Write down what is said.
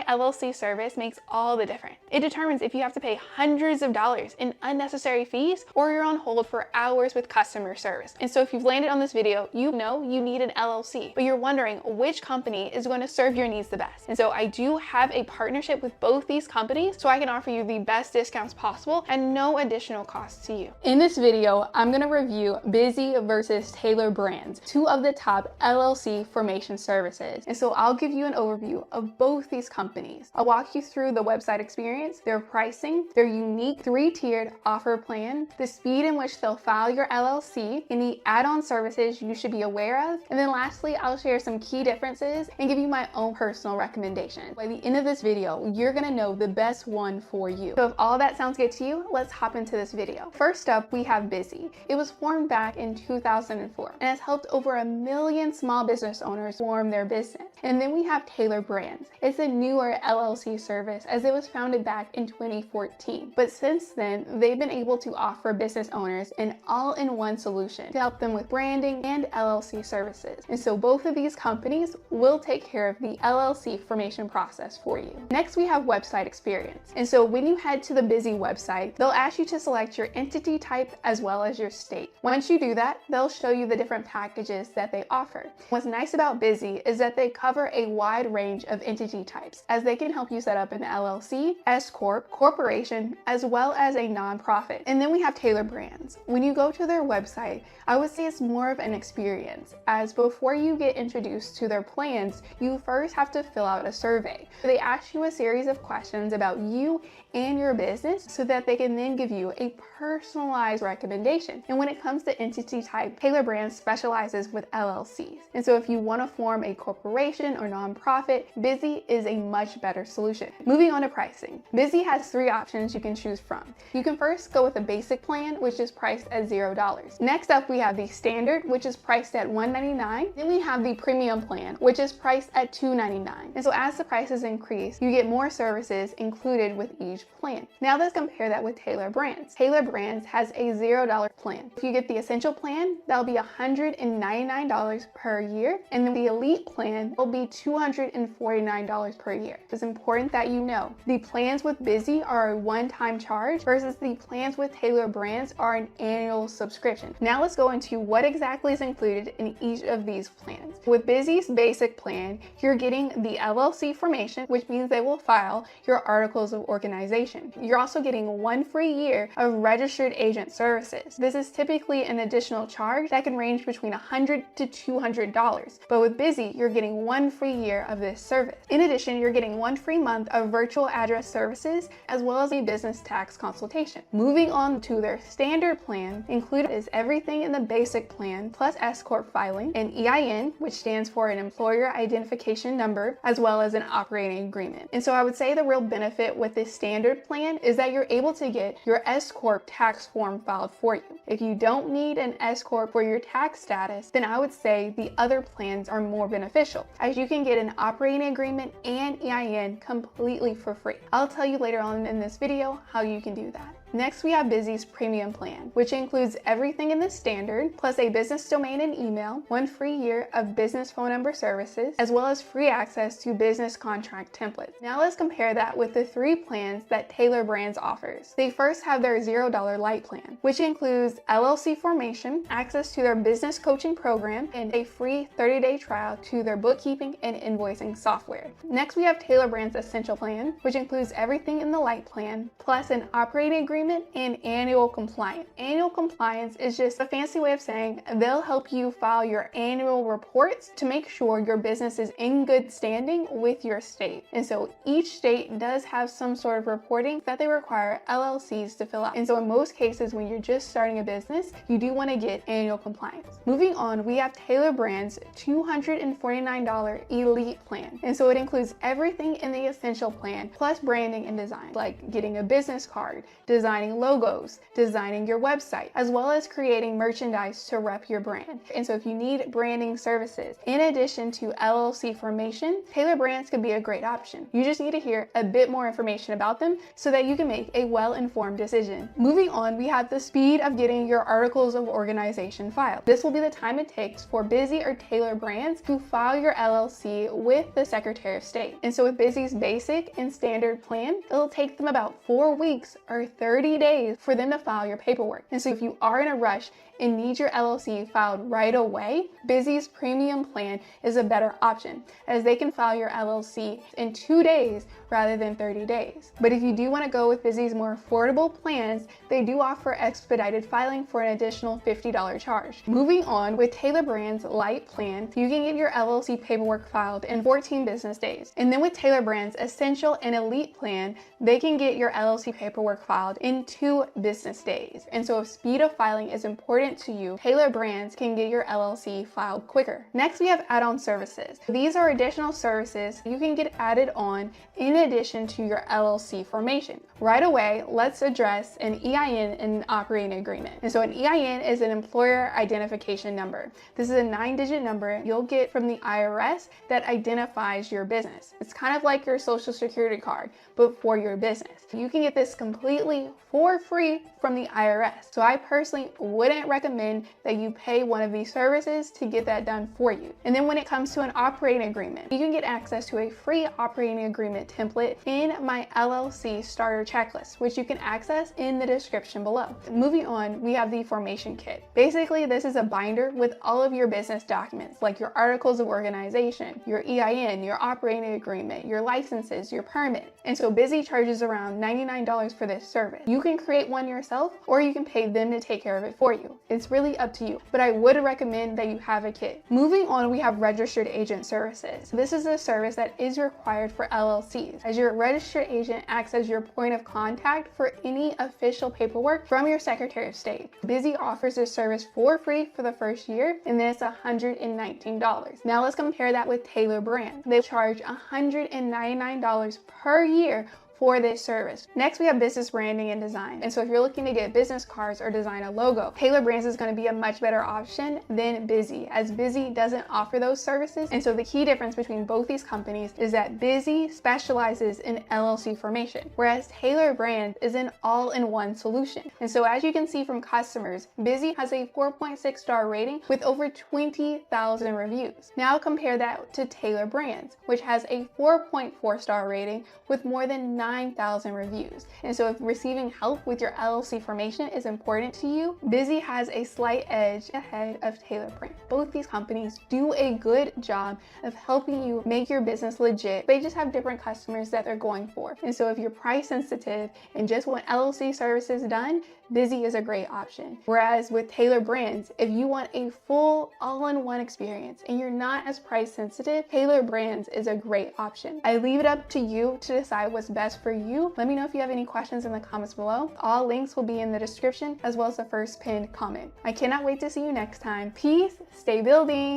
LLC service makes all the difference. It determines if you have to pay hundreds of dollars in unnecessary fees or you're on hold for hours with customer service. And so if you've landed on this video, you know you need an LLC, but you're wondering which company is going to serve your needs the best. And so I do have a partnership with both these companies so I can offer you the best discounts possible and no additional cost to you. In this video, I'm going to review Bizee versus Tailor Brands, two of the top LLC formation services. And so I'll give you an overview of both these companies. I'll walk you through the website experience, their pricing, their unique 3-tiered offer plan, the speed in which they'll file your LLC, any add-on services you should be aware of, and then lastly, I'll share some key differences and give you my own personal recommendation. By the end of this video, you're gonna know the best one for you. So if all that sounds good to you, let's hop into this video. First up, we have Bizee. It was formed back in 2004 and has helped over 1 million small business owners form their business. And then we have Tailor Brands. It's a newer LLC service as it was founded back in 2014. But since then, they've been able to offer business owners an all-in-one solution to help them with branding and LLC services. And so both of these companies will take care of the LLC formation process for you. Next, we have website experience. And so when you head to the Bizee website, they'll ask you to select your entity type as well as your state. Once you do that, they'll show you the different packages that they offer. What's nice about Bizee is that they cover a wide range of entity types, as they can help you set up an LLC, S Corp, corporation, as well as a nonprofit. And then we have Tailor Brands. When you go to their website, I would say it's more of an experience, as before you get introduced to their plans, you first have to fill out a survey. They ask you a series of questions about you and your business so that they can then give you a personalized recommendation. And when it comes to entity type, Tailor Brands specializes with LLCs. And so if you want to form a corporation or nonprofit, Bizee is a much better solution. Moving on to pricing. Bizee has 3 options you can choose from. You can first go with a basic plan, which is priced at $0. Next up, we have the standard, which is priced at $199. Then we have the premium plan, which is priced at $299. And so as the prices increase, you get more services included with each plan. Now let's compare that with Tailor Brands. Tailor Brands has a $0 plan. If you get the essential plan, that'll be $199 per year. And then the elite plan will be $249 per year. It's important that you know the plans with Bizee are a one-time charge versus the plans with Tailor Brands are an annual subscription. Now let's go into what exactly is included in each of these plans. With Bizee's basic plan, you're getting the LLC formation, which means they will file your articles of organization. You're also getting 1 free year of registered agent services. This is typically an additional charge that can range between $100 to $200. But with Bizee, you're getting 1 free year of this service. In addition, you're getting 1 free month of virtual address services, as well as a business tax consultation. Moving on to their standard plan, included is everything in the basic plan, plus S Corp filing, an EIN, which stands for an employer identification number, as well as an operating agreement. And so I would say the real benefit with this standard plan is that you're able to get your S Corp tax form filed for you. If you don't need an S Corp for your tax status, then I would say the other plans are more beneficial, as you can get an operating agreement and EIN completely for free. I'll tell you later on in this video how you can do that. Next, we have Bizee's premium plan, which includes everything in the standard, plus a business domain and email, 1 free year of business phone number services, as well as free access to business contract templates. Now let's compare that with the 3 plans that Tailor Brands offers. They first have their $0 light plan, which includes LLC formation, access to their business coaching program, and a free 30-day trial to their bookkeeping and invoicing software. Next, we have Tailor Brands Essential Plan, which includes everything in the light plan, plus an operating agreement and annual compliance. Annual compliance is just a fancy way of saying they'll help you file your annual reports to make sure your business is in good standing with your state. And so each state does have some sort of reporting that they require LLCs to fill out. And so in most cases, when you're just starting a business, you do want to get annual compliance. Moving on, we have Tailor Brands $249 Elite Plan. And so it includes everything in the Essential Plan, plus branding and design, like getting a business card, design designing logos, designing your website, as well as creating merchandise to rep your brand. And so if you need branding services, in addition to LLC formation, Tailor Brands could be a great option. You just need to hear a bit more information about them so that you can make a well-informed decision. Moving on, we have the speed of getting your articles of organization filed. This will be the time it takes for Bizee or Tailor Brands to file your LLC with the Secretary of State. And so with Bizee's basic and standard plan, it'll take them about 4 weeks or 30 days for them to file your paperwork. And so if you are in a rush and need your LLC filed right away, Bizee's premium plan is a better option, as they can file your LLC in 2 days rather than 30 days. But if you do want to go with Bizee's more affordable plans, they do offer expedited filing for an additional $50 charge. Moving on, with Tailor Brands Lite plan, you can get your LLC paperwork filed in 14 business days. And then with Tailor Brands Essential and Elite plan, they can get your LLC paperwork filed in 2 business days. And so if speed of filing is important to you, Tailor Brands can get your LLC filed quicker. Next, we have add-on services. These are additional services you can get added on in addition to your LLC formation. Right away, let's address an EIN and an operating agreement. And so an EIN is an employer identification number. This is a 9-digit number you'll get from the IRS that identifies your business. It's kind of like your social security card, but for your business. You can get this completely for free from the IRS. So I personally wouldn't recommend that you pay one of these services to get that done for you. And then when it comes to an operating agreement, you can get access to a free operating agreement template in my LLC starter checklist, which you can access in the description below. Moving on, we have the formation kit. Basically, this is a binder with all of your business documents, like your articles of organization, your EIN, your operating agreement, your licenses, your permit. And so Bizee charges around $99 for this service. You can create one yourself, or you can pay them to take care of it for you. It's really up to you, but I would recommend that you have a kit. Moving on, we have registered agent services. This is a service that is required for LLCs, as your registered agent acts as your point of contact for any official paperwork from your Secretary of State. Bizee offers this service for free for the first year, and then it's $119. Now let's compare that with Tailor Brands. They charge $199 per year for this service. Next, we have business branding and design. And so if you're looking to get business cards or design a logo, Tailor Brands is going to be a much better option than Bizee, as Bizee doesn't offer those services. And so the key difference between both these companies is that Bizee specializes in LLC formation, whereas Tailor Brands is an all-in-one solution. And so as you can see from customers, Bizee has a 4.6 star rating with over 20,000 reviews. Now compare that to Tailor Brands, which has a 4.4 star rating with more than 9,000 reviews. And so if receiving help with your LLC formation is important to you, Bizee has a slight edge ahead of Tailor Brands. Both these companies do a good job of helping you make your business legit. They just have different customers that they're going for. And so if you're price sensitive and just want LLC services done, Bizee is a great option. Whereas with Tailor Brands, if you want a full all-in-one experience and you're not as price sensitive, Tailor Brands is a great option. I leave it up to you to decide what's best for you. Let me know if you have any questions in the comments below. All links will be in the description, as well as the first pinned comment. I cannot wait to see you next time. Peace, stay building.